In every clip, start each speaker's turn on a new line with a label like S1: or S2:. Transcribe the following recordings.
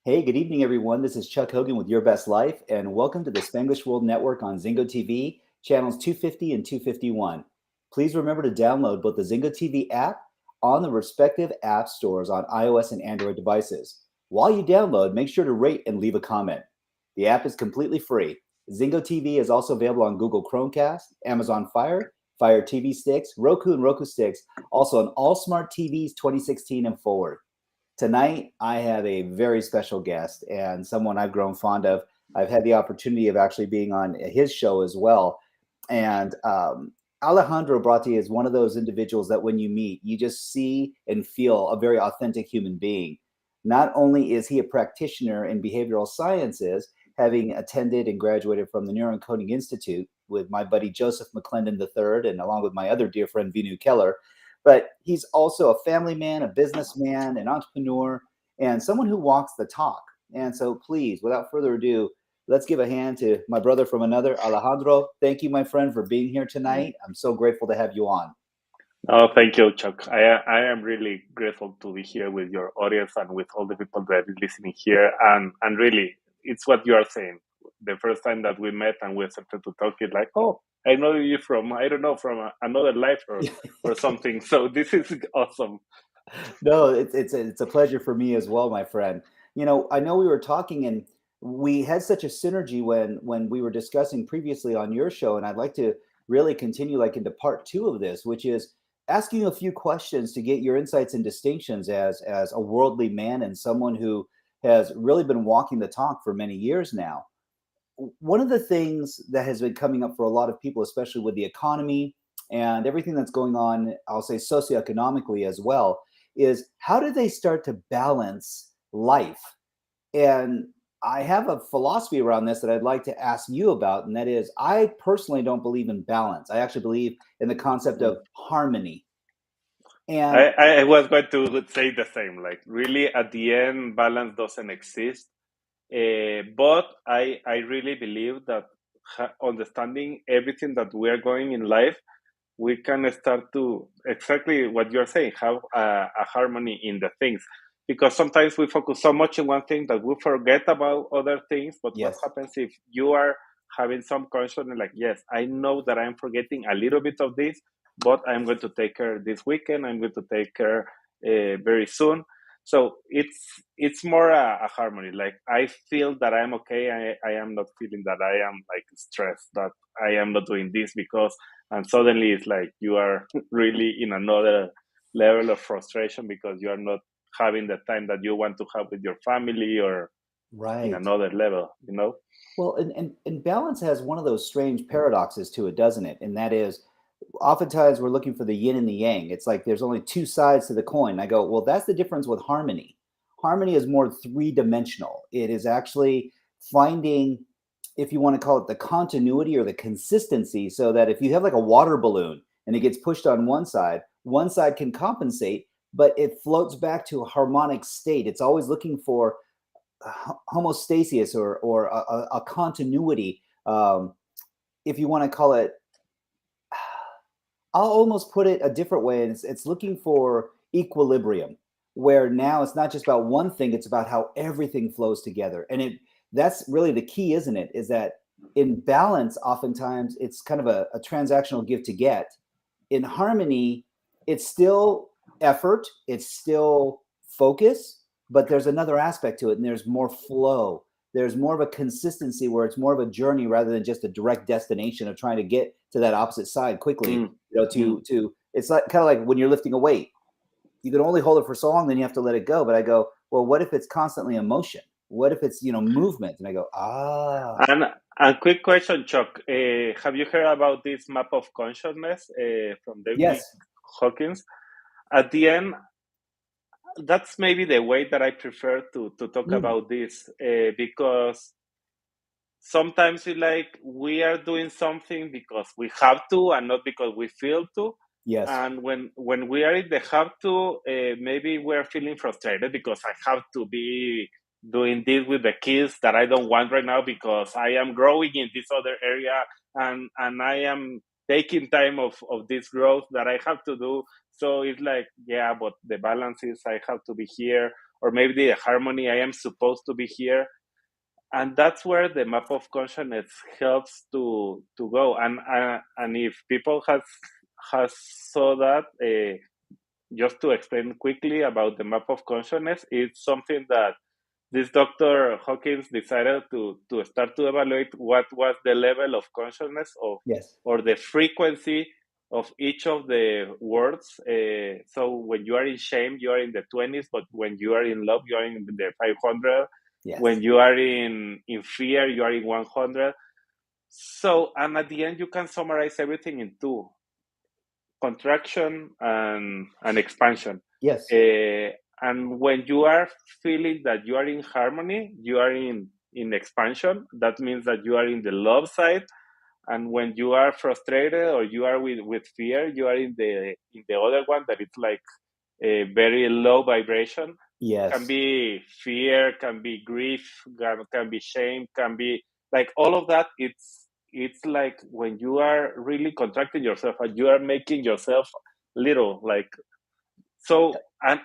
S1: Hey, good evening, everyone. This is Chuck Hogan with Your Best Life, and welcome to the Spanglish World Network on Zingo TV, channels 250 and 251. Please remember to download both the Zingo TV app on the respective app stores on iOS and Android devices. While you download, make sure to rate and leave a comment. The app is completely free. Zingo TV is also available on Google Chromecast, Amazon Fire, Fire TV sticks, Roku and Roku sticks, also on all smart TVs 2016 and forward. Tonight, I have a very special guest and someone I've grown fond of. I've had the opportunity of actually being on his show as well. And Alejandro Bratti is one of those individuals that when you meet, you just see and feel a very authentic human being. Not only is he a practitioner in behavioral sciences, having attended and graduated from the Neuroencoding Institute with my buddy Joseph McClendon III, and along with my other dear friend Vinu Keller, but he's also a family man, a businessman, an entrepreneur, and someone who walks the talk. And so please, without further ado, let's give a hand to my brother from another, Alejandro. Thank you, my friend, for being here tonight. I'm so grateful to have you on.
S2: Oh, thank you, Chuck. I am really grateful to be here with your audience and with all the people that are listening here. And really, it's what you are saying. The first time that we met and we started to talk, it's like, oh, I know you from, I don't know, from another life or something. So this is awesome.
S1: No, it's a pleasure for me as well, my friend. You know, I know we were talking and we had such a synergy when we were discussing previously on your show, and I'd like to really continue like into part two of this, which is asking you a few questions to get your insights and distinctions as a worldly man and someone who has really been walking the talk for many years now. One of the things that has been coming up for a lot of people, especially with the economy and everything that's going on, I'll say socioeconomically as well, is how do they start to balance life? And I have a philosophy around this that I'd like to ask you about, and that is I personally don't believe in balance. I actually believe in the concept of harmony. And
S2: I was going to say the same. Like, really, at the end, balance doesn't exist. But I really believe that understanding everything that we are going in life, we can start to exactly what you're saying, have a harmony in the things. Because sometimes we focus so much on one thing that we forget about other things. But what
S1: yes,
S2: happens if you are having some consciousness like, yes, I know that I'm forgetting a little bit of this, but I'm going to take care this weekend. I'm going to take care very soon. So it's more a harmony. Like, I feel that I'm okay. I am not feeling that I am like stressed, that I am not doing this because, and suddenly it's like you are really in another level of frustration because you are not having the time that you want to have with your family or in
S1: right.
S2: another level.
S1: Well, and balance has one of those strange paradoxes to it, doesn't it? And that is, oftentimes we're looking for the yin and the yang. It's like there's only two sides to the coin. I go, well, that's the difference with harmony. Harmony is more three-dimensional. It is actually finding, if you want to call it the continuity or the consistency, so that if you have like a water balloon and it gets pushed on one side can compensate, but it floats back to a harmonic state. It's always looking for homostasis or a continuity, if you want to call it. I'll almost put it a different way, and it's looking for equilibrium, where now it's not just about one thing; it's about how everything flows together. And that's really the key, isn't it? Is that in balance, oftentimes it's kind of a transactional give to get. In harmony, it's still effort, it's still focus, but there's another aspect to it, and there's more flow. There's more of a consistency where it's more of a journey rather than just a direct destination of trying to get to that opposite side quickly.
S2: Mm,
S1: You know,
S2: mm.
S1: to it's like kind of like when you're lifting a weight. You can only hold it for so long, then you have to let it go. But I go, well, what if it's constantly in motion? What if it's movement? And I go,
S2: And a quick question, Chuck. Have you heard about this map of consciousness from David
S1: yes,
S2: Hawkins? At the end, that's maybe the way that I prefer to talk
S1: mm,
S2: about this because sometimes we are doing something because we have to and not because we feel to.
S1: yes,
S2: And when we are in the have to, maybe we're feeling frustrated because I have to be doing this with the kids that I don't want right now because I am growing in this other area, and I am taking time of this growth that I have to do. So it's like, yeah, but the balance is I have to be here. or maybe the harmony, I am supposed to be here. And that's where the map of consciousness helps to go. And if people has saw that, just to explain quickly about the map of consciousness, it's something that this Dr. Hawkins decided to start to evaluate what was the level of consciousness of,
S1: Yes.
S2: or the frequency of each of the words. So when you are in shame, you are in the 20s, but when you are in love, you are in the 500.
S1: Yes.
S2: When you are in fear, you are in 100. So, and at the end, you can summarize everything in two: contraction and expansion.
S1: Yes.
S2: And when you are feeling that you are in harmony, you are in expansion. That means that you are in the love side. And when you are frustrated or you are with fear, you are in the other one, that it's like a very low vibration.
S1: Yes.
S2: Can be fear, can be grief, can be shame, can be like all of that. It's like when you are really contracting yourself and you are making yourself little, like, so. And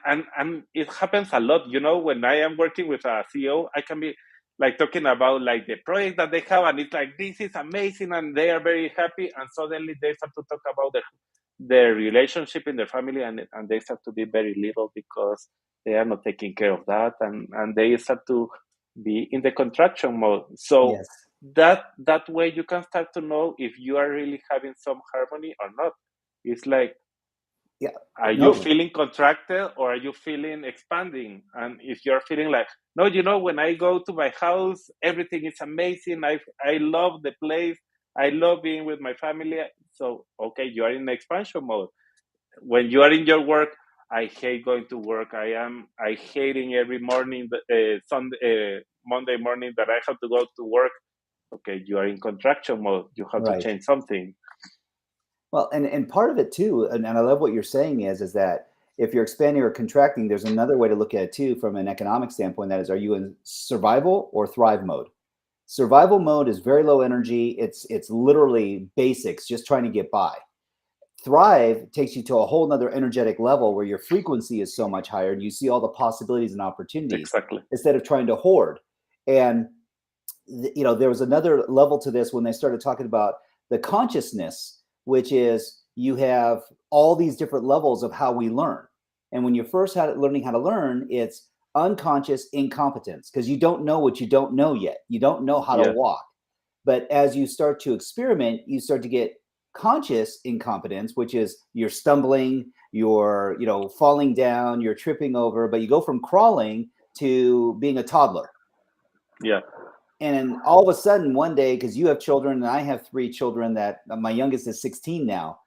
S2: it happens a lot, when I am working with a CEO, I can be like talking about like the project that they have, and it's like, this is amazing, and they are very happy, and suddenly they start to talk about their relationship in their family, and they start to be very little because they are not taking care of that, and they start to be in the contraction mode. So
S1: Yes.
S2: that way you can start to know if you are really having some harmony or not. It's like,
S1: Yeah.
S2: are you feeling contracted or are you feeling expanding? And if you're feeling like, no, when I go to my house, everything is amazing. I love the place. I love being with my family. So, okay, you are in expansion mode. When you are in your work, I hate going to work. I hating every morning, Monday morning that I have to go to work. Okay, you are in contraction mode. You have to
S1: Right.
S2: change something.
S1: Well, and part of it too, and I love what you're saying is that if you're expanding or contracting, there's another way to look at it too from an economic standpoint. That is, are you in survival or thrive mode? Survival mode is very low energy. It's literally basics, just trying to get by. Thrive takes you to a whole nother energetic level where your frequency is so much higher and you see all the possibilities and opportunities
S2: Exactly.
S1: instead of trying to hoard. And there was another level to this when they started talking about the consciousness, which is you have all these different levels of how we learn. And when you're first learning how to learn, it's unconscious incompetence because you don't know what you don't know yet. You don't know how to walk. But as you start to experiment, you start to get conscious incompetence, which is you're stumbling, you're falling down, you're tripping over, but you go from crawling to being a toddler.
S2: Yeah.
S1: And all of a sudden, one day, because you have children and I have 3 children, that my youngest is 16 now.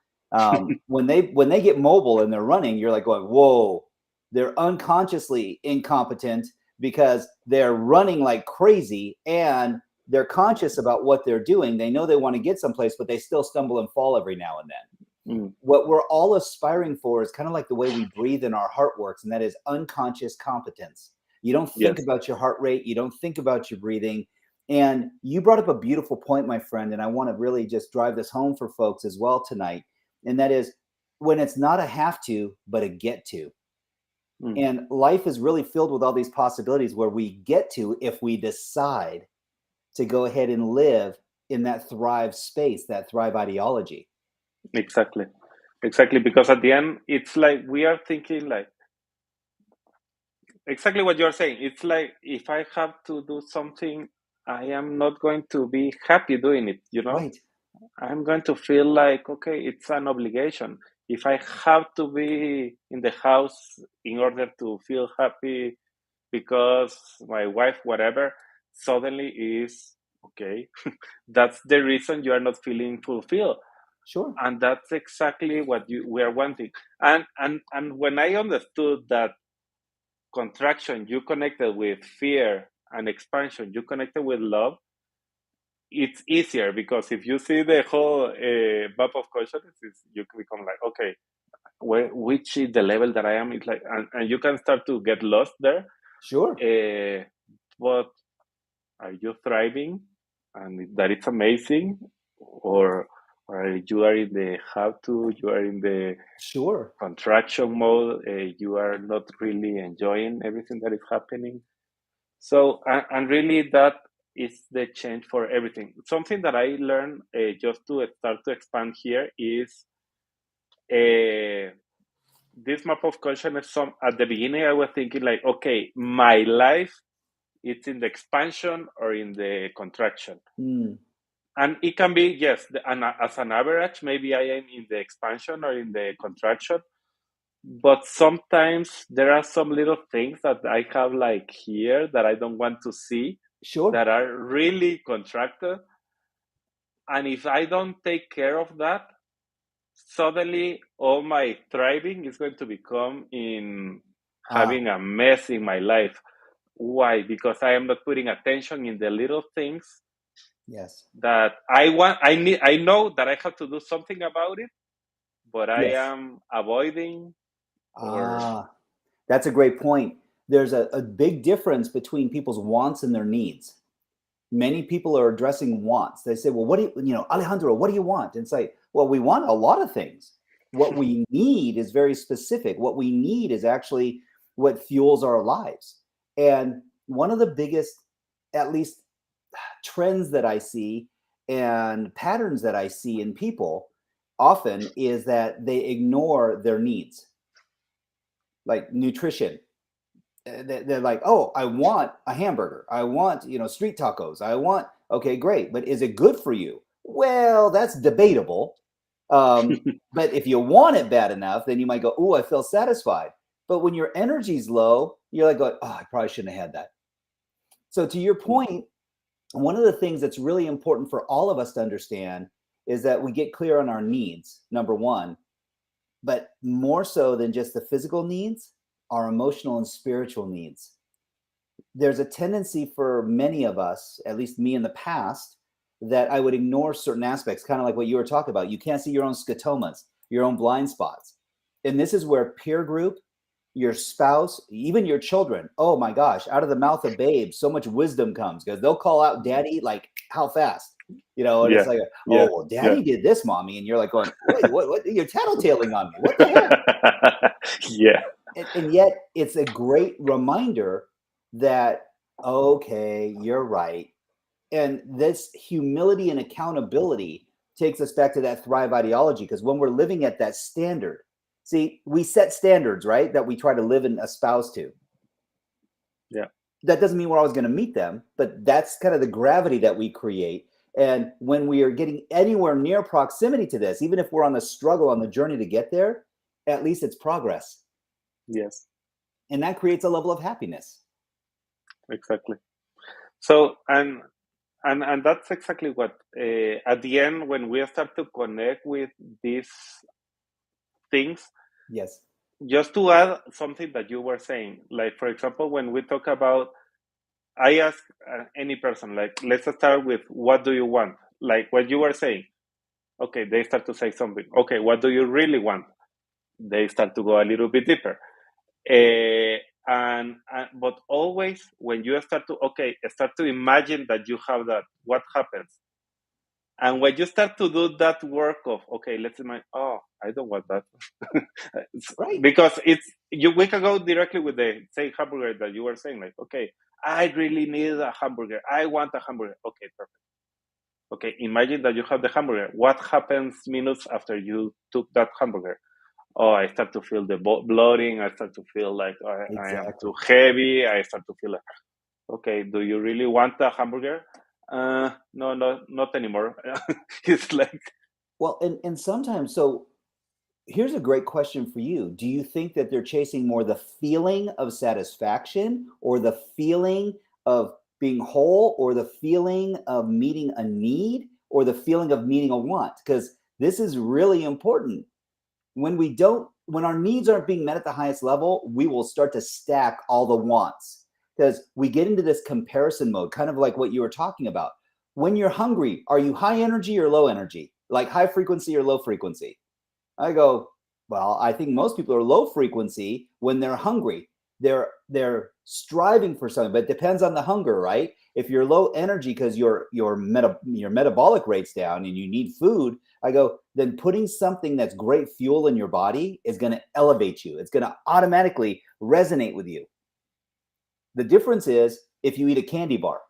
S1: When they get mobile and they're running, you're like going, whoa, they're unconsciously incompetent because they're running like crazy and they're conscious about what they're doing. They know they want to get someplace, but they still stumble and fall every now and then. What we're all aspiring for is kind of like the way we breathe and our heart works, and that is unconscious competence. You don't think about your heart rate. You don't think about your breathing. And you brought up a beautiful point, my friend, and I want to really just drive this home for folks as well tonight. And that is when it's not a have to, but a get to. And life is really filled with all these possibilities where we get to if we decide to go ahead and live in that thrive space, that thrive ideology.
S2: Exactly. Because at the end, it's like we are thinking like exactly what you're saying. It's like if I have to do something, I am not going to be happy doing it,
S1: Right.
S2: I'm going to feel like, okay, it's an obligation. If I have to be in the house in order to feel happy because my wife, whatever, suddenly is okay. That's the reason you are not feeling fulfilled.
S1: Sure.
S2: And that's exactly what we are wanting. And when I understood that contraction you connected with fear and expansion you connected with love, it's easier because if you see the whole map of consciousness, you become like, okay, which is the level that I am? It's like, and you can start to get lost there.
S1: Sure.
S2: But are you thriving, and that it's amazing, or or you are in the have to, you are in the
S1: Sure.
S2: contraction mode, you are not really enjoying everything that is happening. So, and really that is the change for everything. Something that I learned just to start to expand here is this map of consciousness. Some at the beginning, I was thinking like, okay, my life it's in the expansion or in the contraction. And it can be, yes, as an average, maybe I am in the expansion or in the contraction. But sometimes there are some little things that I have like here that I don't want to see
S1: Sure.
S2: that are really contracted. And if I don't take care of that, suddenly all my thriving is going to become in having a mess in my life. Why? Because I am not putting attention in the little things
S1: Yes.
S2: that I know that I have to do something about it, but I
S1: Yes.
S2: am avoiding or
S1: That's a great point. There's a big difference between people's wants and their needs. Many people are addressing wants. They say, well, what do you, Alejandro, what do you want? And it's like, well, we want a lot of things. What we need is very specific. What we need is actually what fuels our lives. And one of the biggest, at least trends that I see and patterns that I see in people often is that they ignore their needs, like nutrition. They're like, oh, I want a hamburger. I want, street tacos. I want, okay, great. But is it good for you? Well, that's debatable. But if you want it bad enough, then you might go, oh, I feel satisfied. But when your energy's low, you're like, oh, I probably shouldn't have had that. So to your point, one of the things that's really important for all of us to understand is that we get clear on our needs, number one, but more so than just the physical needs, our emotional and spiritual needs. There's a tendency for many of us, at least me in the past, that I would ignore certain aspects, kind of like what you were talking about. You can't see your own scotomas, your own blind spots. And this is where peer group, your spouse, even your children, oh my gosh, out of the mouth of babes, so much wisdom comes because they'll call out daddy like how fast, and it's like, oh, well, daddy did this, mommy. And you're like going, wait, what? You're tattletaling on me. What the heck?
S2: Yeah.
S1: And yet it's a great reminder that, okay, you're right. And this humility and accountability takes us back to that Thrive ideology, because when we're living at that standard, see, we set standards, right, that we try to live and espouse to.
S2: Yeah.
S1: That doesn't mean we're always going to meet them, but that's kind of the gravity that we create. And when we are getting anywhere near proximity to this, even if we're on the struggle, on the journey to get there, at least it's progress.
S2: Yes.
S1: And that creates a level of happiness.
S2: Exactly. So, and that's exactly what, at the end, when we start to connect with these things,
S1: yes,
S2: just to add something that you were saying, like, for example, when we talk about, I ask any person, like, let's start with, what do you want? Like what you were saying. Okay, they start to say something. Okay, what do you really want? They start to go a little bit deeper. But always when you start to imagine that you have that, what happens? And when you start to do that work of, okay, let's imagine, oh, I don't want that.
S1: right.
S2: Because we can go directly with the same hamburger that you were saying, like, okay, I really need a hamburger. I want a hamburger. Okay, perfect. Okay, imagine that you have the hamburger. What happens minutes after you took that hamburger? Oh, I start to feel the bloating. I start to feel like I am too heavy. I start to feel like, okay, do you really want a hamburger? No, not anymore. It's like,
S1: well, and sometimes, so here's a great question for you. Do you think that they're chasing more the feeling of satisfaction, or the feeling of being whole, or the feeling of meeting a need, or the feeling of meeting a want? Because this is really important. When our needs aren't being met at the highest level, we will start to stack all the wants, because we get into this comparison mode, kind of like what you were talking about. When you're hungry, are you high energy or low energy? Like high frequency or low frequency? I go, well, I think most people are low frequency when they're hungry. they're striving for something, but it depends on the hunger, right? If you're low energy because your metabolic rate's down and you need food, I go, then putting something that's great fuel in your body is going to elevate you. It's going to automatically resonate with you. The difference is if you eat a candy bar,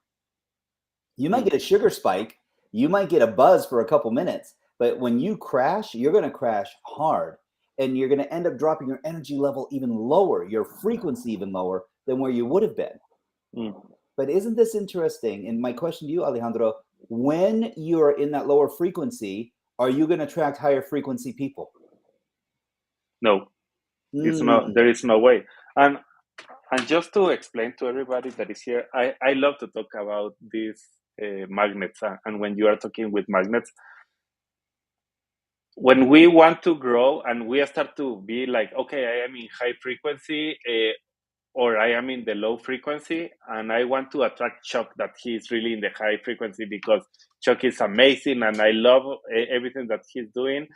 S1: you might get a sugar spike, you might get a buzz for a couple minutes, but when you crash, you're going to crash hard, and you're going to end up dropping your energy level even lower, your frequency even lower than where you would have been. But isn't this interesting? And my question to you, Alejandro, when you are in that lower frequency, are you going to attract higher frequency people?
S2: No, it's not. There is no way. And just to explain to everybody that is here, I love to talk about these magnets. And when you are talking with magnets, when we want to grow and we start to be like, okay, I am in high frequency, or I am in the low frequency, and I want to attract Chuck that he's really in the high frequency because Chuck is amazing and I love everything that he's doing.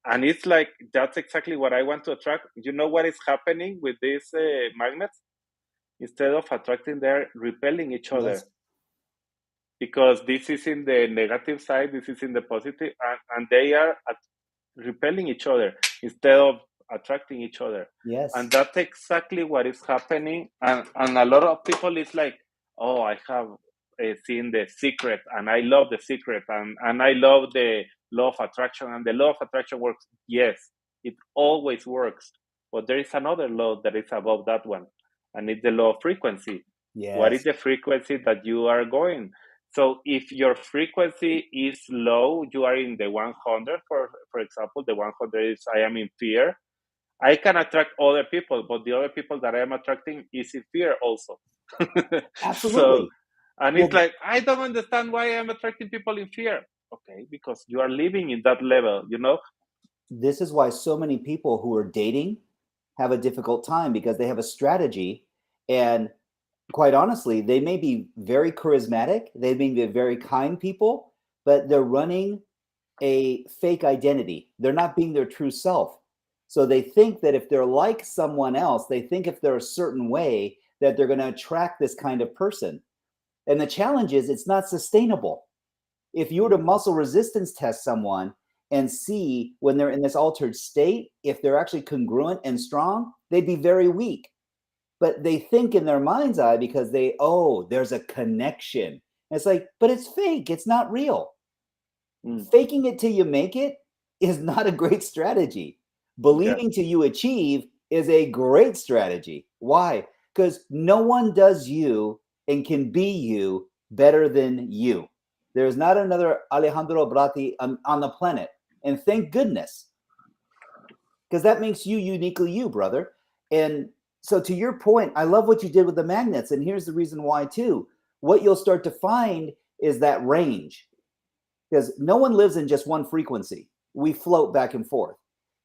S2: And it's like, that's exactly what I want to attract. You know what is happening with these magnets? Instead of attracting, they're repelling each other.
S1: Yes.
S2: Because this is in the negative side, this is in the positive, and they are repelling each other instead of attracting each other.
S1: Yes.
S2: And that's exactly what is happening. And a lot of people is like, oh, I have seen The Secret, and I love The Secret, and I love the law of attraction, and the law of attraction works. Yes, it always works. But there is another law that is above that one, and it's the law of frequency.
S1: Yes.
S2: What is the frequency that you are going? So if your frequency is low, you are in the 100, for example, the 100 is I am in fear. I can attract other people, but the other people that I am attracting is in fear also.
S1: Absolutely.
S2: So, and it's like, I don't understand why I'm attracting people in fear. Okay, because you are living in that level, you know?
S1: This is why so many people who are dating have a difficult time, because they have a strategy, and quite honestly, they may be very charismatic, they may be very kind people, but they're running a fake identity. They're not being their true self. So they think that if they're like someone else, they think if they're a certain way, that they're going to attract this kind of person. And the challenge is it's not sustainable. If you were to muscle resistance test someone and see when they're in this altered state, if they're actually congruent and strong, they'd be very weak. But they think in their mind's eye because there's a connection. And it's like, but it's fake. It's not real. Faking it till you make it is not a great strategy. Believing till you achieve is a great strategy. Why? Because no one does you and can be you better than you. There's not another Alejandro Bratti on the planet. And thank goodness, because that makes you uniquely you, brother. And so to your point, I love what you did with the magnets. And here's the reason why too. What you'll start to find is that range, because no one lives in just one frequency. We float back and forth.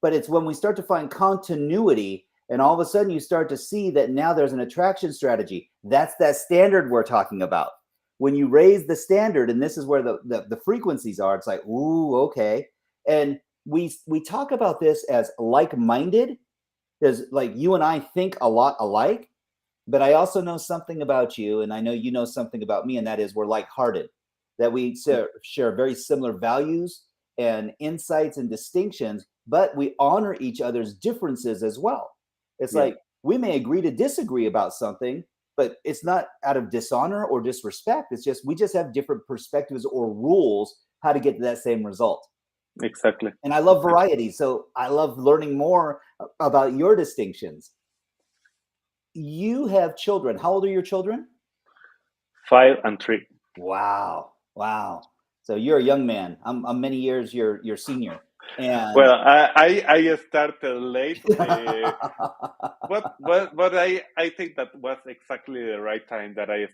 S1: But it's when we start to find continuity, and all of a sudden you start to see that now there's an attraction strategy. That's that standard we're talking about. When you raise the standard, and this is where the frequencies are, it's like, ooh, okay. And we talk about this as like-minded, because like you and I think a lot alike, but I also know something about you, and I know you know something about me, and that is we're like-hearted, that we share very similar values and insights and distinctions, but we honor each other's differences as well. It's like we may agree to disagree about something, but it's not out of dishonor or disrespect. It's just we just have different perspectives or rules how to get to that same result.
S2: Exactly.
S1: And I love variety, so I love learning more about your distinctions. You have children. How old are your children?
S2: 5 and 3.
S1: Wow. So you're a young man. I'm many years your senior. And
S2: well, I started late, but I think that was exactly the right time that I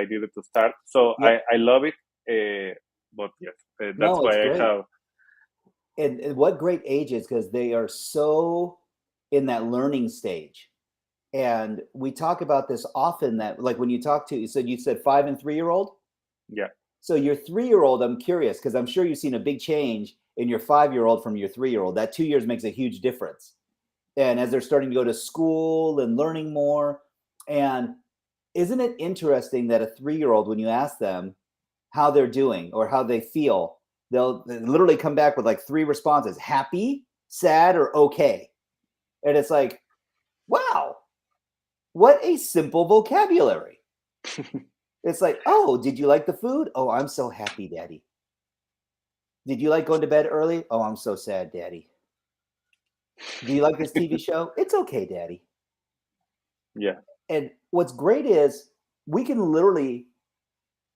S2: needed to start. So I love it. But yes, that's why I have.
S1: And what great ages, because they are so in that learning stage. And we talk about this often, that like when you talk to, you said 5 and 3-year-old.
S2: Yeah.
S1: So your 3-year-old, I'm curious, because I'm sure you've seen a big change in your 5-year-old from your 3-year-old. That 2 years makes a huge difference. and as they're starting to go to school and learning more. And isn't it interesting that a 3-year-old, when you ask them how they're doing or how they feel, they'll literally come back with like 3 responses: happy, sad, or okay. And it's like, wow, what a simple vocabulary. It's like, oh, did you like the food? Oh, I'm so happy, Daddy. Did you like going to bed early? Oh, I'm so sad, Daddy. Do you like this TV show? It's okay, Daddy.
S2: Yeah.
S1: And what's great is we can literally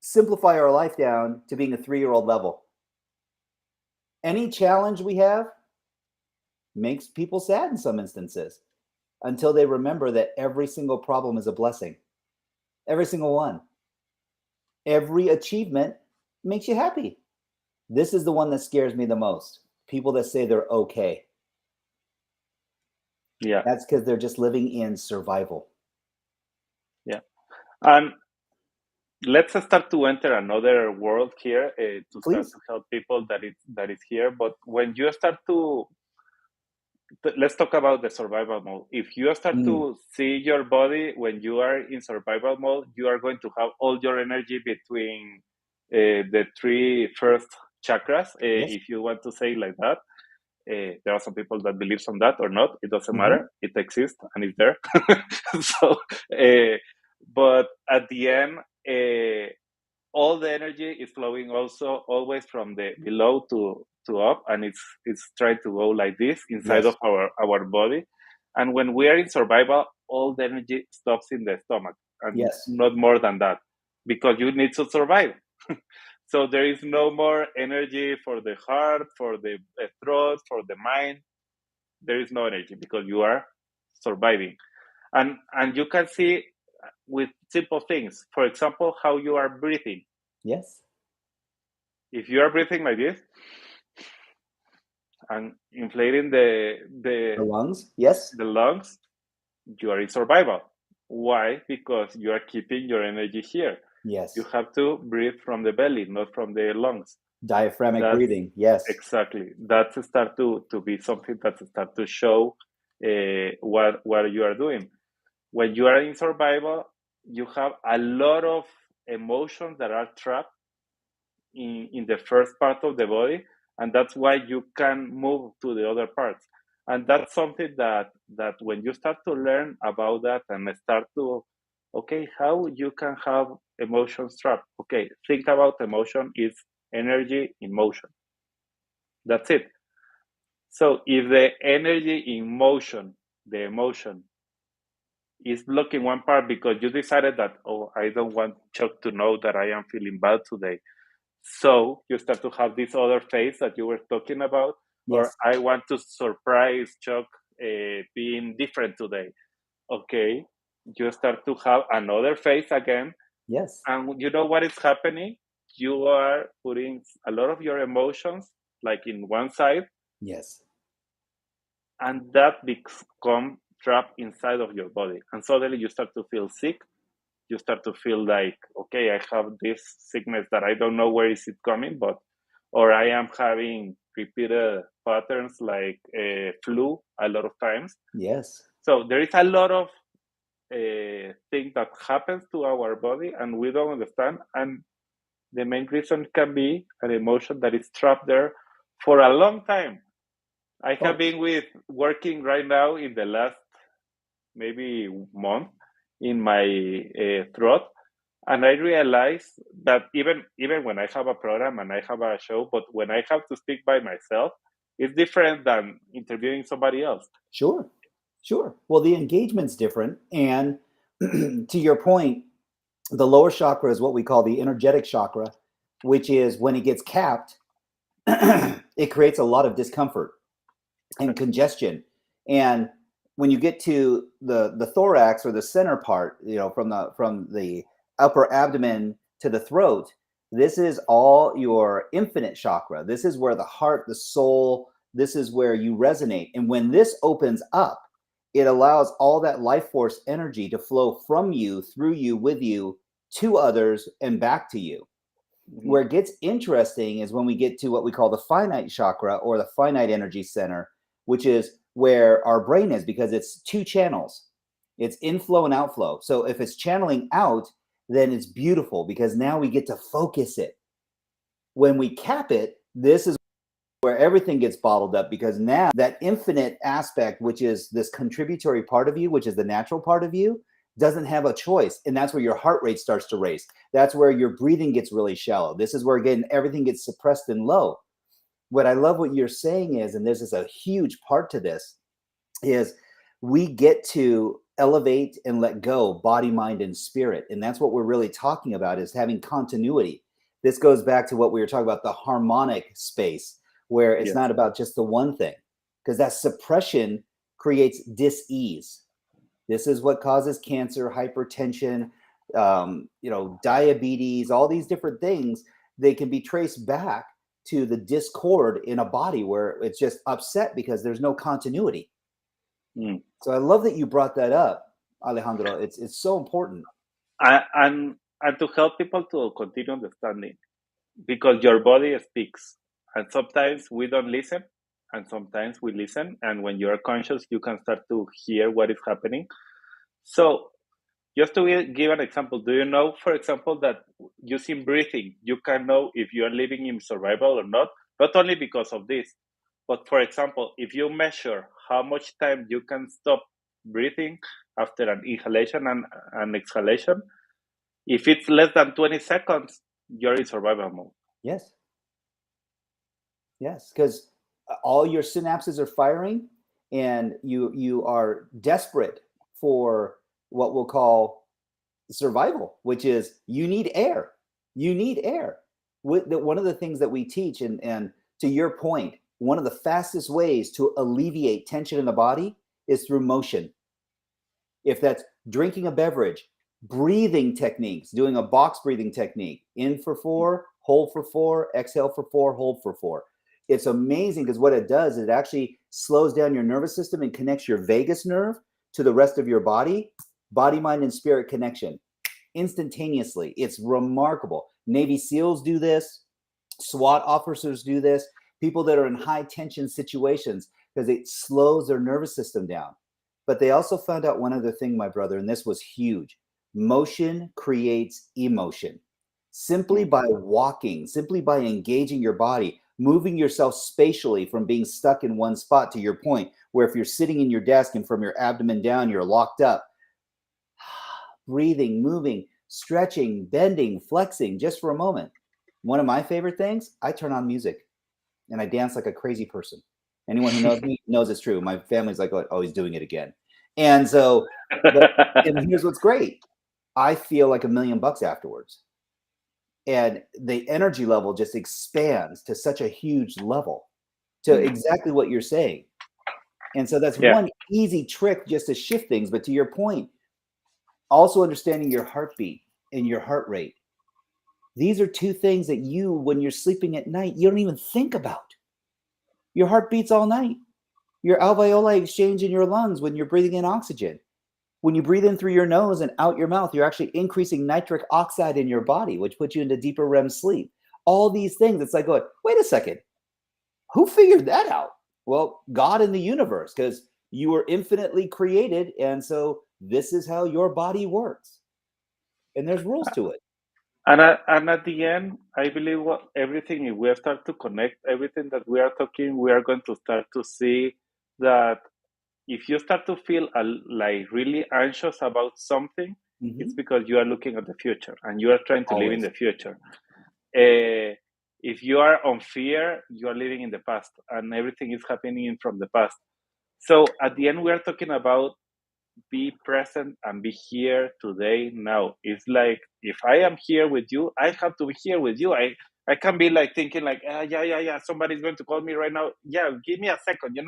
S1: simplify our life down to being a 3-year-old level. Any challenge we have makes people sad in some instances until they remember that every single problem is a blessing. Every single one. Every achievement makes you happy. This is the one that scares me the most. People that say they're okay.
S2: Yeah.
S1: That's because they're just living in survival.
S2: Yeah. And let's start to enter another world here to start
S1: Please.
S2: to help people that is here. But when you start to, let's talk about the survival mode. If you start to see your body when you are in survival mode, you are going to have all your energy between the 3 first chakras,
S1: Yes.
S2: if you want to say like that. There are some people that believes on that or not. It doesn't
S1: Mhm.
S2: matter. It exists and it's there. So, but at the end, all the energy is flowing also always from the below to up, and it's trying to go like this inside
S1: Yes.
S2: of our body. And when we are in survival, all the energy stops in the stomach, and
S1: Yes.
S2: not more than that, because you need to survive. So there is no more energy for the heart, for the throat, for the mind. There is no energy because you are surviving. And you can see with simple things. For example, how you are breathing.
S1: Yes.
S2: If you are breathing like this and inflating
S1: The lungs. Yes.
S2: the lungs, you are in survival. Why? Because you are keeping your energy here.
S1: Yes.
S2: You have to breathe from the belly, not from the lungs.
S1: Diaphragmic
S2: That's
S1: breathing. Yes.
S2: exactly. That's start to be something that start to show what you are doing. When you are in survival, you have a lot of emotions that are trapped in the first part of the body, and that's why you can move to the other parts. And that's something that when you start to learn about that and start to, okay, how you can have emotions trapped. Okay, think about emotion is energy in motion. That's it. So if the energy in motion, the emotion, is blocking one part because you decided that, oh, I don't want Chuck to know that I am feeling bad today. So you start to have this other phase that you were talking about, or
S1: Yes.
S2: I want to surprise Chuck being different today. Okay, you start to have another phase again.
S1: Yes.
S2: And you know what is happening? You are putting a lot of your emotions like in one side,
S1: Yes.
S2: and that become trapped inside of your body. And suddenly you start to feel sick. You start to feel like, okay, I have this sickness that I don't know where is it coming, but, or I am having repeated patterns like flu a lot of times.
S1: Yes.
S2: So there is a lot of things that happens to our body and we don't understand. And the main reason can be an emotion that is trapped there for a long time. I have been working right now in the last maybe month in my throat, and I realized that even when I have a program and I have a show, but when I have to speak by myself, it's different than interviewing somebody else.
S1: Sure. Sure. Well, the engagement's different. And to your point, the lower chakra is what we call the energetic chakra, which is when it gets capped, it creates a lot of discomfort and congestion. And when you get to the thorax or the center part, from the upper abdomen to the throat, this is all your infinite chakra. This is where the heart, the soul, this is where you resonate. And when this opens up, it allows all that life force energy to flow from you, through you, with you, to others, and back to you.
S2: Mm-hmm.
S1: Where it gets interesting is when we get to what we call the finite chakra or the finite energy center, which is where our brain is, because it's two channels. It's inflow and outflow. So if it's channeling out, then it's beautiful because now we get to focus it. When we cap it, this is where everything gets bottled up, because now that infinite aspect, which is this contributory part of you, which is the natural part of you, doesn't have a choice. And that's where your heart rate starts to race. That's where your breathing gets really shallow. This is where, again, everything gets suppressed and low. What I love what you're saying is, and this is a huge part to this, is we get to elevate and let go body, mind, and spirit. And that's what we're really talking about, is having continuity. This goes back to what we were talking about, the harmonic space, where it's not about just the one thing, because that suppression creates dis-ease. This is what causes cancer, hypertension, diabetes, all these different things. They can be traced back to the discord in a body where it's just upset because there's no continuity. So I love that you brought that up, Alejandro. It's so important.
S2: And to help people to continue understanding, because your body speaks, and sometimes we don't listen, and sometimes we listen. And when you're conscious, you can start to hear what is happening. So, just to give an example, do you know, for example, that using breathing, you can know if you are living in survival or not? Not only because of this, but for example, if you measure how much time you can stop breathing after an inhalation and an exhalation, if it's less than 20 seconds, you're in survival mode.
S1: Yes, because all your synapses are firing, and you are desperate for what we'll call survival, which is you need air. You need air. One of the things that we teach, and to your point, one of the fastest ways to alleviate tension in the body is through motion. If that's drinking a beverage, breathing techniques, doing a box breathing technique, in for 4, hold for 4, exhale for 4, hold for 4. It's amazing, because what it does is it actually slows down your nervous system and connects your vagus nerve to the rest of your body, mind, and spirit connection instantaneously. It's remarkable. Navy SEALs do this. SWAT officers do this. People that are in high tension situations, because it slows their nervous system down. But they also found out one other thing, my brother, and this was huge. Motion creates emotion. Simply by walking, simply by engaging your body, moving yourself spatially from being stuck in one spot, to your point, where if you're sitting in your desk and from your abdomen down, you're locked up. Breathing, moving, stretching, bending, flexing, just for a moment. One of my favorite things, I turn on music and I dance like a crazy person. Anyone who knows me knows it's true. My family's like, oh, he's doing it again. And so, and here's what's great. I feel like $1 million afterwards. And the energy level just expands to such a huge level, to exactly what you're saying. And so that's one easy trick just to shift things. But to your point, also understanding your heartbeat and your heart rate. These are two things that you, when you're sleeping at night, you don't even think about. Your heart beats all night. Your alveoli exchange in your lungs when you're breathing in oxygen. When you breathe in through your nose and out your mouth, you're actually increasing nitric oxide in your body, which puts you into deeper REM sleep. All these things, it's like going, wait a second, who figured that out? Well, God in the universe, because you were infinitely created, and so this is how your body works. And there's rules to it.
S2: And at the end, I believe everything, if we start to connect everything that we are talking, we are going to start to see that if you start to feel like really anxious about something, it's because you are looking at the future and you are trying to live in the future. If you are on fear, you are living in the past and everything is happening from the past. So at the end, we are talking about be present and be here today, now. It's like, if I am here with you, I have to be here with you. I can be like thinking like, yeah, somebody's going to call me right now. Yeah, give me a second,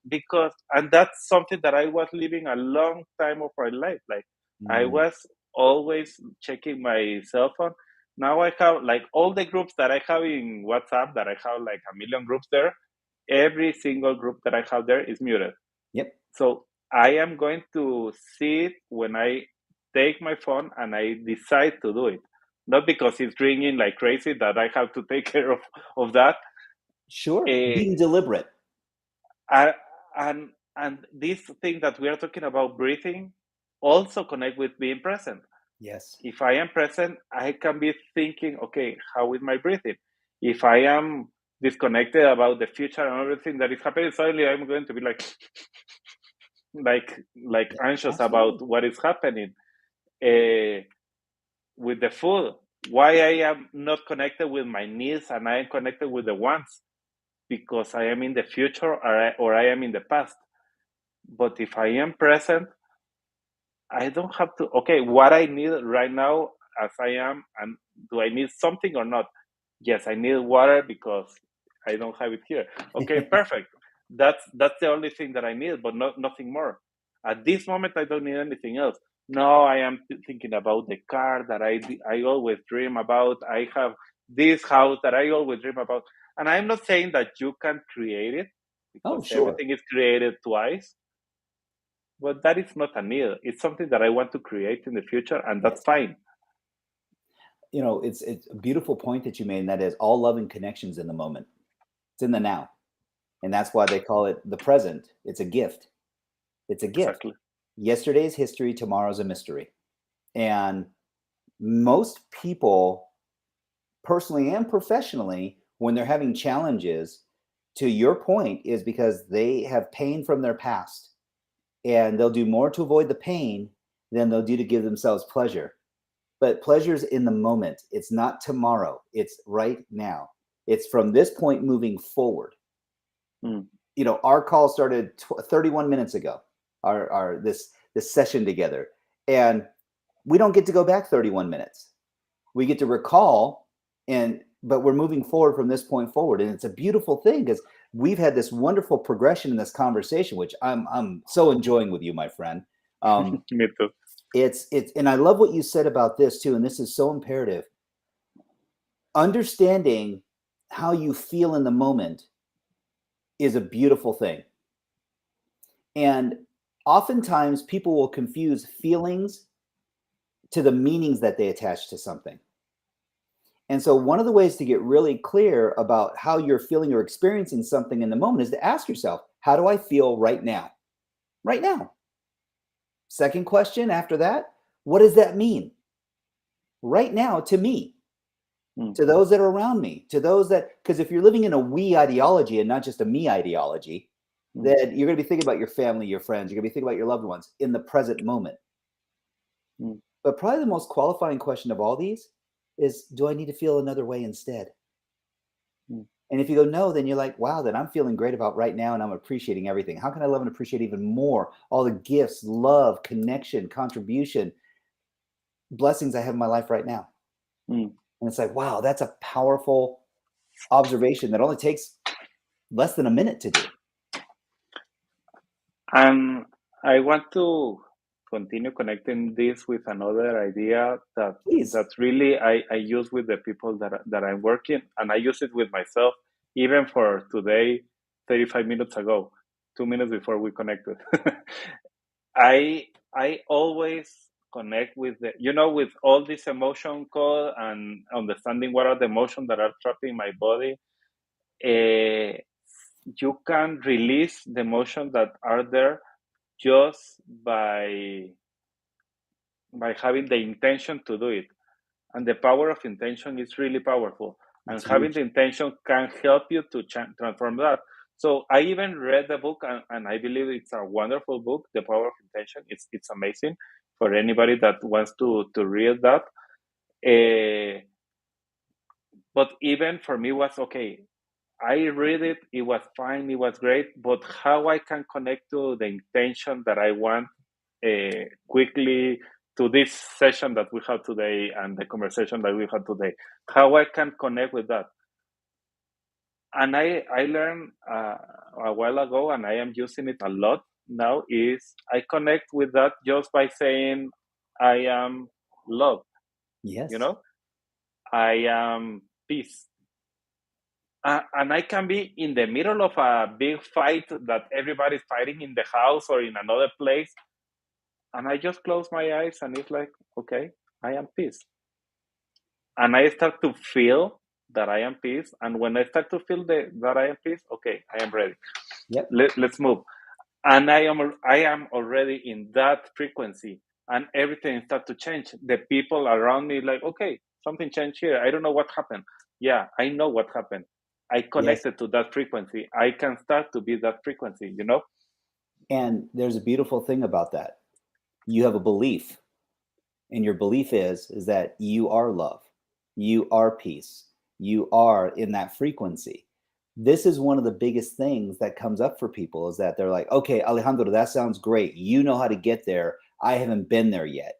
S2: because, and that's something that I was living a long time of my life. Like I was always checking my cell phone. Now I have like all the groups that I have in WhatsApp, that I have like 1 million groups there. Every single group that I have there is muted.
S1: Yep.
S2: So I am going to see it when I take my phone and I decide to do it. Not because it's ringing like crazy that I have to take care of that.
S1: Sure. Being deliberate.
S2: and this thing that we are talking about, breathing, also connect with being present.
S1: Yes.
S2: If I am present, I can be thinking, okay, how is my breathing? If I am disconnected about the future and everything that is happening, suddenly I'm going to be like anxious about
S1: Absolutely.
S2: what is happening. With the food, why I am not connected with my needs and I am connected with the wants, because I am in the future or I am in the past. But if I am present, I don't have to, okay, what I need right now as I am, and do I need something or not? Yes, I need water because I don't have it here. Okay, perfect. That's the only thing that I need, but nothing more. At this moment, I don't need anything else. No, I am thinking about the car that I always dream about. I have this house that I always dream about. And I'm not saying that you can create it,
S1: Oh,
S2: because
S1: sure.
S2: everything is created twice, but that is not a need. It's something that I want to create in the future, and that's
S1: Yes.
S2: fine.
S1: It's a beautiful point that you made, and that is all love and connections in the moment. It's in the now. And that's why they call it the present. It's a gift. It's a gift.
S2: Exactly.
S1: Yesterday's history, tomorrow's a mystery. And most people, personally and professionally, when they're having challenges, to your point, is because they have pain from their past. And they'll do more to avoid the pain than they'll do to give themselves pleasure. But pleasure's in the moment. It's not tomorrow. It's right now. It's from this point moving forward.
S2: Mm.
S1: Our call started 31 minutes ago. Our this session together, and we don't get to go back 31 minutes. We get to recall, but we're moving forward from this point forward, and it's a beautiful thing because we've had this wonderful progression in this conversation, which I'm so enjoying with you, my friend.
S2: Me too.
S1: It's and I love what you said about this too, and this is so imperative. Understanding how you feel in the moment is a beautiful thing. And oftentimes people will confuse feelings to the meanings that they attach to something. And so one of the ways to get really clear about how you're feeling or experiencing something in the moment is to ask yourself, how do I feel right now? Right now. Second question after that, what does that mean? Right now to me, to those that are around me, to those that, because if you're living in a we ideology and not just a me ideology, then you're going to be thinking about your family, your friends, you're going to be thinking about your loved ones in the present moment. But probably the most qualifying question of all these is, do I need to feel another way instead? And if you go, no, then you're like, wow, then I'm feeling great about right now and I'm appreciating everything. How can I love and appreciate even more all the gifts, love, connection, contribution, blessings I have in my life right now? And it's like, wow, that's a powerful observation that only takes less than a minute to do.
S2: And I want to continue connecting this with another idea
S1: Please.
S2: that's really I use with the people that I'm working, and I use it with myself, even for today, 35 minutes ago, 2 minutes before we connected. I always connect with with all this emotion code and understanding what are the emotions that are trapped in my body. You can release the emotions that are there just by having the intention to do it. And the power of intention is really powerful, and
S1: It's
S2: having
S1: huge.
S2: the intention can help you to transform that. So I even read the book, and I believe it's a wonderful book, The Power of Intention. It's amazing for anybody that wants to read that. But even for me was okay, I read it, it was fine, it was great, but how I can connect to the intention that I want quickly to this session that we have today and the conversation that we had today, how I can connect with that. And I learned a while ago, and I am using it a lot now, is I connect with that just by saying, I am love,
S1: Yes.
S2: I am peace. And I can be in the middle of a big fight that everybody's fighting in the house or in another place. And I just close my eyes and it's like, okay, I am peace. And I start to feel that I am peace. And when I start to feel that I am peace, okay, I am ready.
S1: Yep.
S2: Let's move. and I am already in that frequency, and everything starts to change. The people around me like, okay, something changed here. I don't know what happened. Yeah, I know what happened. I
S1: Yes.
S2: connected to that frequency. I can start to be that frequency, you know?
S1: And there's a beautiful thing about that. You have a belief, and your belief is that you are love, you are peace, you are in that frequency. This is one of the biggest things that comes up for people, is that they're like, okay, Alejandro, that sounds great, you know how to get there, I haven't been there yet.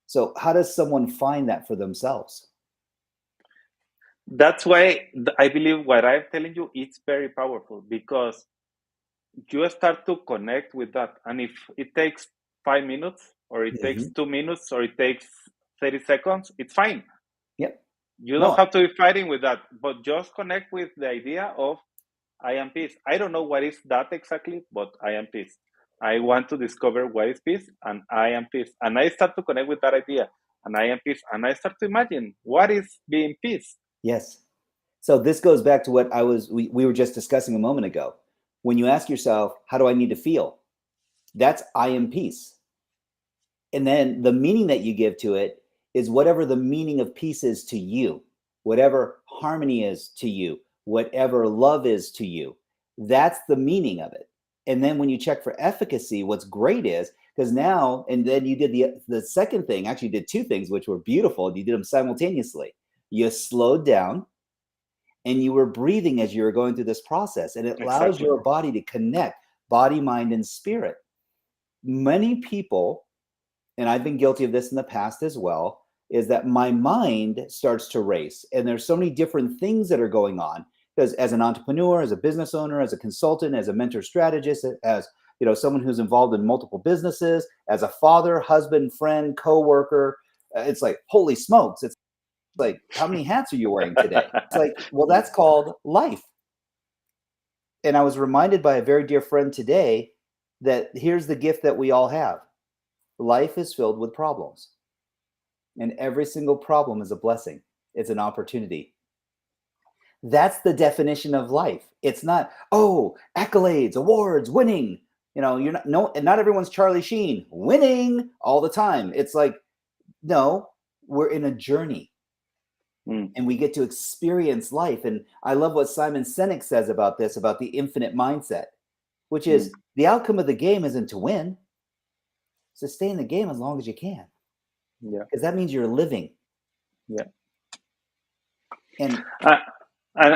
S1: So how does someone find that for themselves?
S2: That's why I believe what I'm telling you, it's very powerful, because you start to connect with that. And if it takes 5 minutes, or it takes
S1: Hmm.
S2: 2 minutes, or it takes 30 seconds, it's fine.
S1: Yep.
S2: You don't
S1: No.
S2: have to be fighting with that, but just connect with the idea of I am peace. I don't know what is that exactly, but I am peace. I want to discover what is peace, and I am peace. And I start to connect with that idea, and I am peace. And I start to imagine what is being peace.
S1: Yes. So this goes back to what we were just discussing a moment ago. When you ask yourself, how do I need to feel? That's I am peace. And then the meaning that you give to it is whatever the meaning of peace is to you, whatever harmony is to you, whatever love is to you. That's the meaning of it. And then when you check for efficacy, what's great is, because now, and then you did the second thing, actually you did two things which were beautiful. You did them simultaneously. You slowed down and you were breathing as you were going through this process, and it allows
S2: Exactly.
S1: your body to connect body, mind, and spirit. Many people, and I've been guilty of this in the past as well, is that my mind starts to race, and there's so many different things that are going on, because as an entrepreneur, as a business owner, as a consultant, as a mentor strategist, as someone who's involved in multiple businesses, as a father, husband, friend, co-worker, it's like, holy smokes, it's like, how many hats are you wearing today? It's like, well, that's called life. And I was reminded by a very dear friend today that here's the gift that we all have. Life is filled with problems, and every single problem is a blessing. It's an opportunity. That's the definition of life. It's not, oh, accolades, awards, winning. You're not, no, and not everyone's Charlie Sheen winning all the time. It's like, no, we're in a journey,
S2: Mm,
S1: and we get to experience life. And I love what Simon Sinek says about this, about the infinite mindset, which
S2: mm,
S1: is the outcome of the game isn't to win. So stay in the game as long as you can,
S2: yeah,
S1: because that means you're living.
S2: yeah.
S1: And
S2: Uh,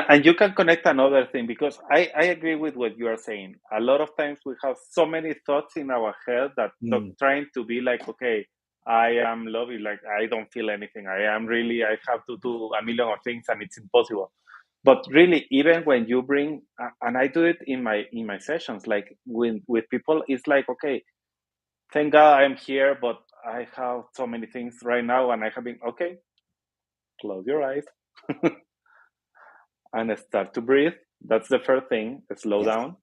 S2: and you can connect another thing, because I agree with what you are saying. A lot of times we have so many thoughts in our head that trying to be like, okay, I am loving, like I don't feel anything. I have to do a million of things, and it's impossible. But really, even when you bring, and I do it in my sessions, like with people, it's like, okay, thank God I'm here, but I have so many things right now, and I have been okay. Close your eyes and start to breathe. That's the first thing. Slow
S1: yes,
S2: down.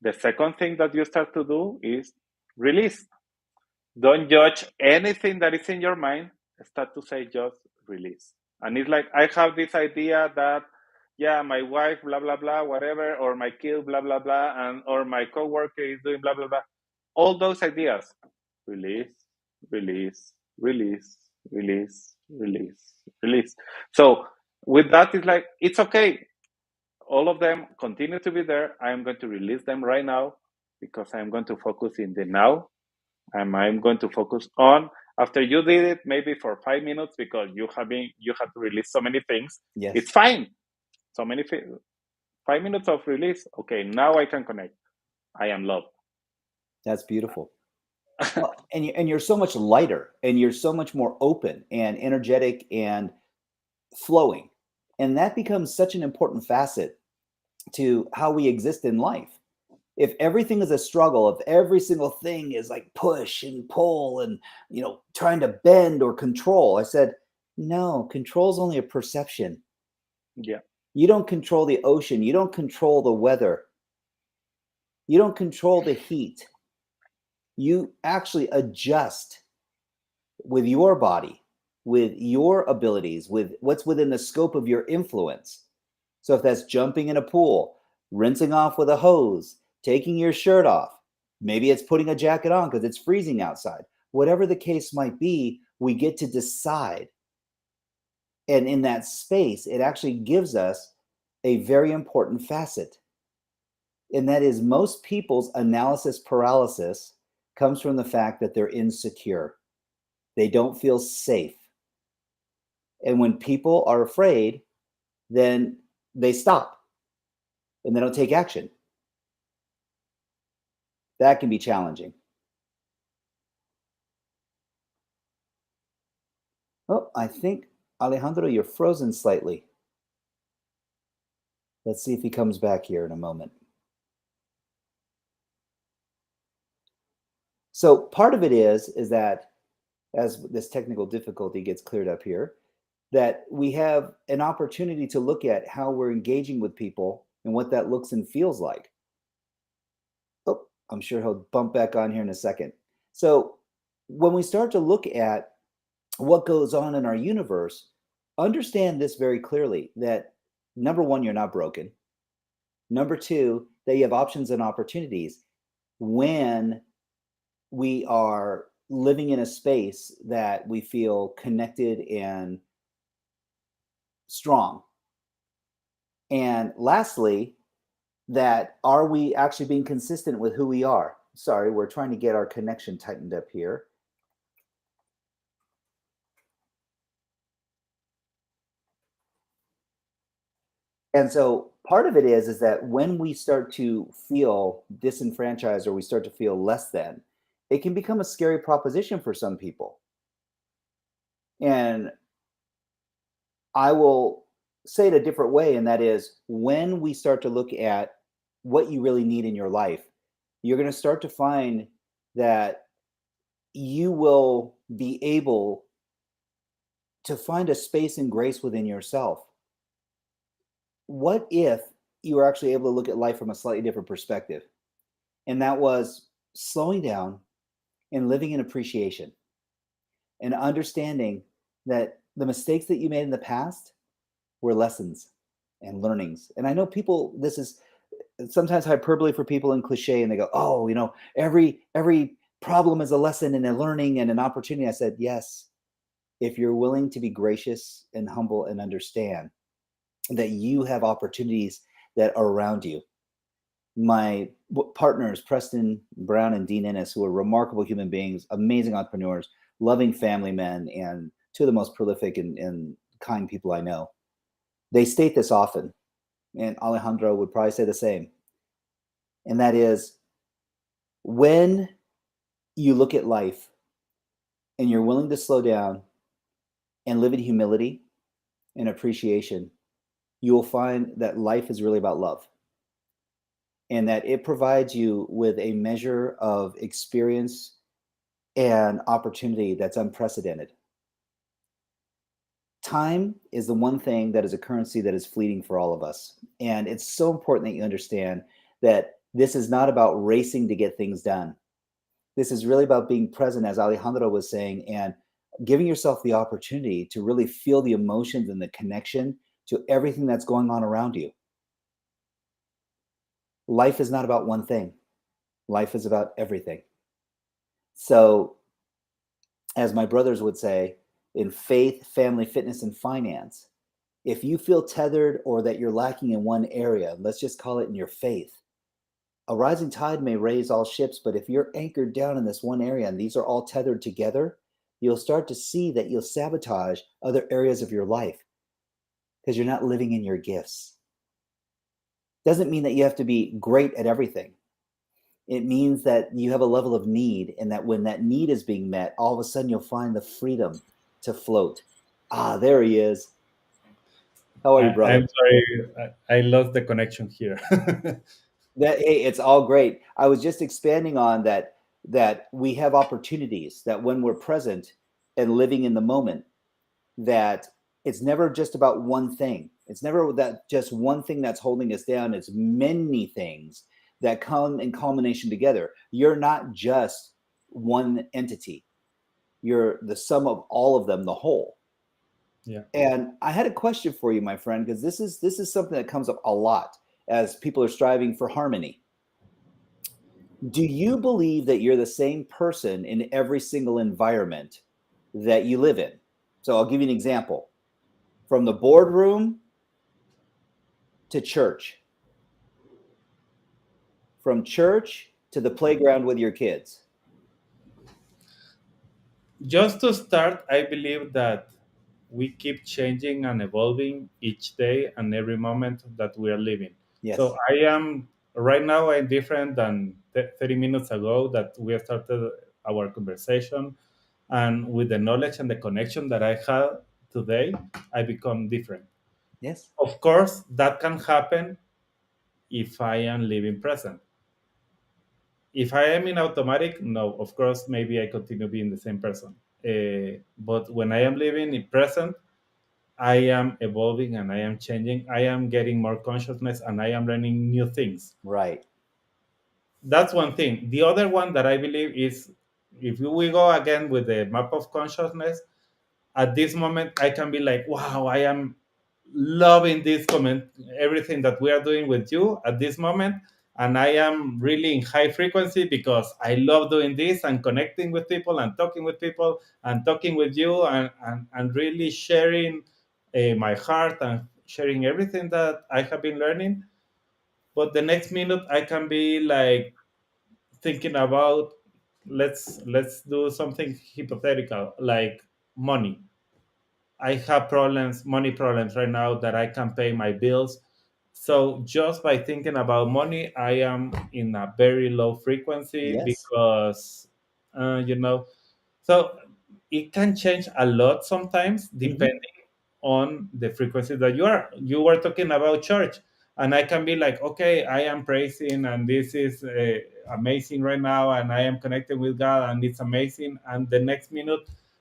S2: The second thing that you start to do is release. Don't judge anything that is in your mind. Start to say just release. And it's like, I have this idea that, yeah, my wife, blah, blah, blah, whatever, or my kid, blah, blah, blah, and or my coworker is doing blah, blah, blah. All those ideas. Release, release, release, release, release, release. So with that, it's like, it's okay. All of them continue to be there. I'm going to release them right now, because I'm going to focus in the now, and I'm going to focus on after you did it maybe for 5 minutes, because you have to release so many things.
S1: yes,
S2: It's fine. So many 5 minutes of release. Okay, now I can connect. I am loved.
S1: that's beautiful. Well, and you're so much lighter, and you're so much more open and energetic and flowing, and that becomes such an important facet to how we exist in life. If everything is a struggle, if every single thing is like push and pull and trying to bend or control, I said, no, control is only a perception.
S2: Yeah.
S1: You don't control the ocean, you don't control the weather, you don't control the heat. You actually adjust with your body, with your abilities, with what's within the scope of your influence. So if that's jumping in a pool, rinsing off with a hose, taking your shirt off. Maybe it's putting a jacket on because it's freezing outside. Whatever the case might be, we get to decide. And in that space, it actually gives us a very important facet. And that is most people's analysis paralysis comes from the fact that they're insecure. They don't feel safe. And when people are afraid, then they stop and they don't take action. That can be challenging. Oh, I think, Alejandro, you're frozen slightly. Let's see if he comes back here in a moment. So part of it is that as this technical difficulty gets cleared up here, that we have an opportunity to look at how we're engaging with people and what that looks and feels like. Oh, I'm sure he'll bump back on here in a second. So when we start to look at what goes on in our universe, understand this very clearly, that number one, you're not broken. Number two, that you have options and opportunities when we are living in a space that we feel connected and strong. And lastly, that are we actually being consistent with who we are? Sorry, we're trying to get our connection tightened up here. And so part of it is that when we start to feel disenfranchised or we start to feel less than, it can become a scary proposition for some people. And I will say it a different way, and that is when we start to look at what you really need in your life, you're going to start to find that you will be able to find a space and grace within yourself. What if you were actually able to look at life from a slightly different perspective? And that was slowing down and living in appreciation and understanding that the mistakes that you made in the past were lessons and learnings. And I know people, this is sometimes hyperbole for people and cliche, and they go, oh, every problem is a lesson and a learning and an opportunity. I said, yes, if you're willing to be gracious and humble and understand that you have opportunities that are around you. My partners, Preston Brown and Dean Ennis, who are remarkable human beings, amazing entrepreneurs, loving family men, and two of the most prolific and kind people I know, they state this often, and Alejandro would probably say the same. And that is, when you look at life and you're willing to slow down and live in humility and appreciation, you will find that life is really about love, and that it provides you with a measure of experience and opportunity that's unprecedented. Time is the one thing that is a currency that is fleeting for all of us. And it's so important that you understand that this is not about racing to get things done. This is really about being present, as Alejandro was saying, and giving yourself the opportunity to really feel the emotions and the connection to everything that's going on around you. Life is not about one thing. Life is about everything. So, as my brothers would say, in faith, family, fitness, and finance, if you feel tethered or that you're lacking in one area, let's just call it in your faith, a rising tide may raise all ships, but if you're anchored down in this one area and these are all tethered together, you'll start to see that you'll sabotage other areas of your life because you're not living in your gifts. Doesn't mean that you have to be great at everything. It means that you have a level of need, and that when that need is being met, all of a sudden you'll find the freedom to float. Ah, there he is. How are you, brother?
S3: I'm sorry, I lost the connection here.
S1: Hey, it's all great. I was just expanding on that we have opportunities, that when we're present and living in the moment, that it's never just about one thing. It's never that just one thing that's holding us down. It's many things that come in culmination together. You're not just one entity. You're the sum of all of them, the whole.
S3: Yeah.
S1: And I had a question for you, my friend, because this is something that comes up a lot as people are striving for harmony. Do you believe that you're the same person in every single environment that you live in? So I'll give you an example. From the boardroom to church, from church to the playground with your kids.
S3: Just to start, I believe that we keep changing and evolving each day and every moment that we are living. So
S1: Yes.
S3: I am right now, I'm different than 30 minutes ago that we started our conversation. And with the knowledge and the connection that I have today, I become different.
S1: Yes.
S3: Of course, that can happen if I am living present. If I am in automatic, no, of course, maybe I continue being the same person. But when I am living in present, I am evolving and I am changing. I am getting more consciousness and I am learning new things.
S1: Right.
S3: That's one thing. The other one that I believe is if we go again with the map of consciousness, at this moment I can be like, wow, I am loving this comment, everything that we are doing with you at this moment. And I am really in high frequency because I love doing this and connecting with people and talking with people and talking with you and really sharing my heart and sharing everything that I have been learning. But the next minute I can be like thinking about let's do something hypothetical like money. I have problems, money problems right now that I can pay my bills. So just by thinking about money, I am in a very low frequency
S1: Yes.
S3: because, you know, so it can change a lot sometimes
S1: Mhm.
S3: depending on the frequency that you are. You were talking about church, and I can be like, okay, I am praising, and this is amazing right now, and I am connected with God, and it's amazing. And the next minute,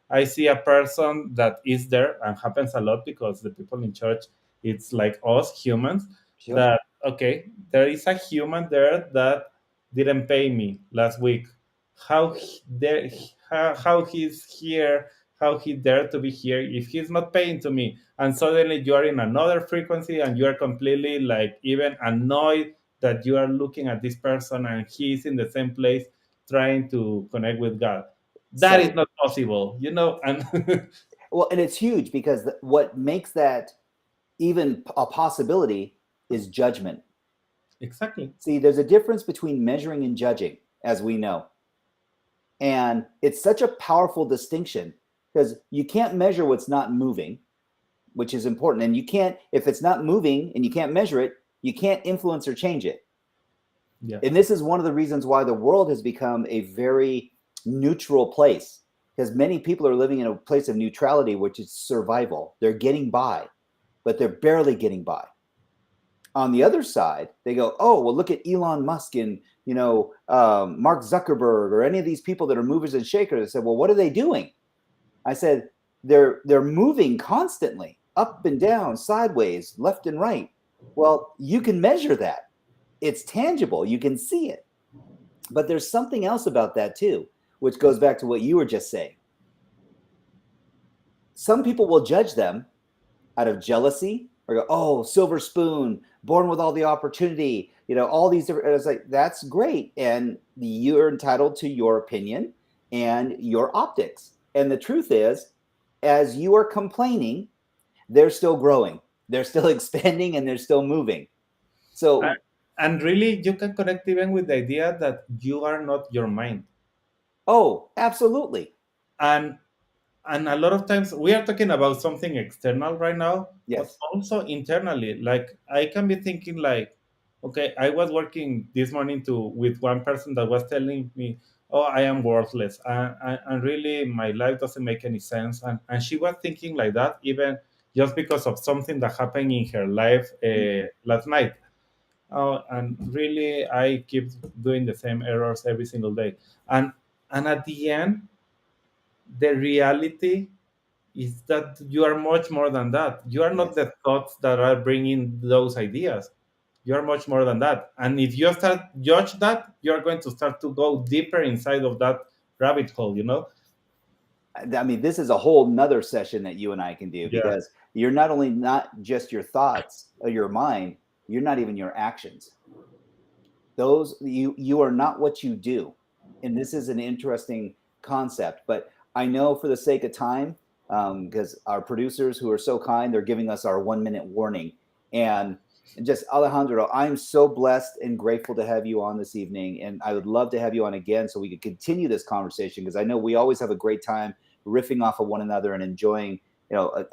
S3: I see a person that is there, and happens a lot because the people in church, it's like us humans,
S1: Sure.
S3: that okay, there is a human there that didn't pay me last week. How there, how he's here, how he dared to be here if he's not paying to me, and suddenly you are in another frequency and you are completely like even annoyed that you are looking at this person and he's in the same place trying to connect with God. That is
S1: So,
S3: not possible, you know. And
S1: well, and it's huge because what makes that even a possibility is judgment.
S3: exactly.
S1: See, there's a difference between measuring and judging, as we know. And it's such a powerful distinction because you can't measure what's not moving, which is important. And you can't, if it's not moving and you can't measure it, you can't influence or change it.
S3: Yeah.
S1: And this is one of the reasons why the world has become a very neutral place because many people are living in a place of neutrality, which is survival. They're getting by, but they're barely getting by. On the other side, they go, oh, well, look at Elon Musk and Mark Zuckerberg or any of these people that are movers and shakers. I said, well, what are they doing? I said, they're moving constantly, up and down, sideways, left and right. Well, you can measure that. It's tangible. You can see it. But there's something else about that too, which goes back to what you were just saying. Some people will judge them out of jealousy or go, oh, silver spoon, born with all the opportunity, all these different. It's like, that's great. And you're entitled to your opinion and your optics. And the truth is, as you are complaining, they're still growing, they're still expanding, and they're still moving.
S3: Uh,
S1: So,
S3: and really you can connect even with the idea that you are not your mind.
S1: oh, absolutely.
S3: and and a lot of times we are talking about something external right now, but
S1: Yes.
S3: also internally. Like I can be thinking like, okay, I was working this morning to with one person that was telling me, oh, I am worthless, and really my life doesn't make any sense, and she was thinking like that even just because of something that happened in her life last night. And really I keep doing the same errors every single day, and at the end the reality is that you are much more than that. You are not
S1: Yes.
S3: the thoughts that are bringing those ideas. You are much more than that. And if you start judge that, you are going to start to go deeper inside of that rabbit hole, you know?
S1: I mean, this is a whole nother session that you and I can do
S3: Yeah.
S1: because you're not only not just your thoughts or your mind, you're not even your actions. You are not what you do. And this is an interesting concept, but I know for the sake of time, because our producers who are so kind, they're giving us our 1 minute warning. And just Alejandro, I'm so blessed and grateful to have you on this evening. And I would love to have you on again so we could continue this conversation, because I know we always have a great time riffing off of one another and enjoying,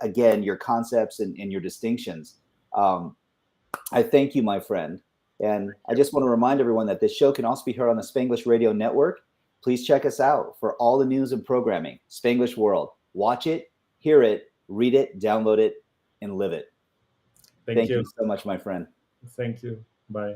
S1: again, your concepts and your distinctions. I thank you, my friend. And I just want to remind everyone that this show can also be heard on the Spanglish Radio Network. Please check us out for all the news and programming. Spanglish World. Watch it, hear it, read it, download it, and live it. Thank you so much, my friend.
S3: Thank you. Bye.